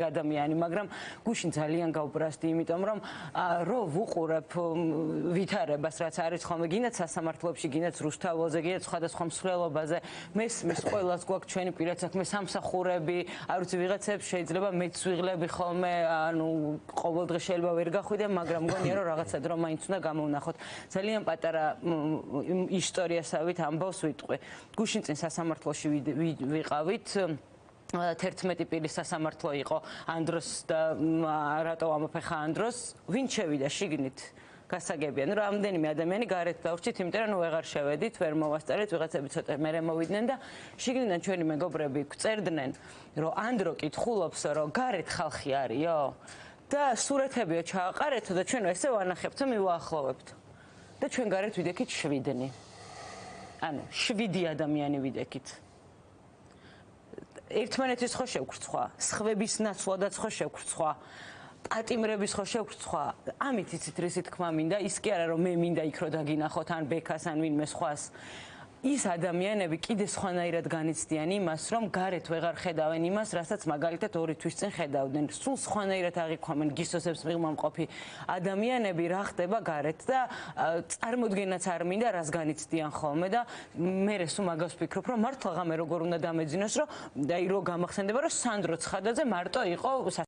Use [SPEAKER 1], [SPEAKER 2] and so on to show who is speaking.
[SPEAKER 1] ადამიანი, მაგრამ გუშინ ძალიან გავბრასდი, იმიტომ რომ რო ვუყურებ ვითარებას, რაც არის ხოლმე, გინდათ სასამართლოებში, გინდათ რუსთაველზე, გინდათ სხვადასხვა მსვლელობაზე, მესმის ყველას გვაქვს ჩვენი პირად საქმე, სამსახურები, არ ვიცი, ვიღაცებს შეიძლება მეც ვიღლები ხოლმე, ანუ ყოველდღე შეიძლება ვერ გახვიდე, მაგრამ მგონია რომ რაღაცა დრო მაინც უნდა გამოვნახოთ. ძალიან პატარა ისტორიასავით ამბავს ვიტყვი. გუშინ წინ სასამართლოში ვიყავით 11 პირის სასამართლო იყო ამ დროს და რატო ამოფეხა ამ დროს ვინ შევიდა შიგნით გასაგებია. ნუ რამდენიმე ადამიანი გარეთ დავრჩით, იმიტომ რომ ვეღარ შევედით, ვერ მოვასწარეთ, ვიღაცები ცოტა მერე მოვიდნენ და შიგნიდან ჩვენი მეგობრები წერდნენ, რომ ანდრო კითხულობს, რომ გარეთ ხალხი არისო და სურათებიო ჩააყარეთო და ჩვენ ესე ვანახებთო, მივაახლოვებთ. და ჩვენ გარეთ ვიდექით 7. ანუ 7 ადამიანი ვიდექით. ერთმანეთის ხო შევქრცვა, სხვების ნაცვლადაც ხო შევქრცვა, პატიმრების ხო შევქრცვა. ამით იცით რისი თქმა მინდა, ის კი არა რომ მე მინდა იქ რო დაგინახოთ ან ბექას ან ვინმე სხვას. ის ადამიანები კიდე სხვანაირად განიცდიან იმას, რომ გარეთ ვეღარ ხედავენ იმას, რასაც მაგალითად 2 თვის წინ ხედავდნენ. სულ სხვანაირად აღიქვამენ გისოსებს მიღმამყოფი ადამიანები რა ხდება გარეთ და წარმოდგენაც არ მინდა რას განიცდიან ხოლმე და მე სულ მაგას ვფიქრობ, რომ მართლა ღამე როგორ უნდა დამეძინოს, რომ აი რო გამახსენდება, რომ სანდრო ცხადაძე მარტო იყო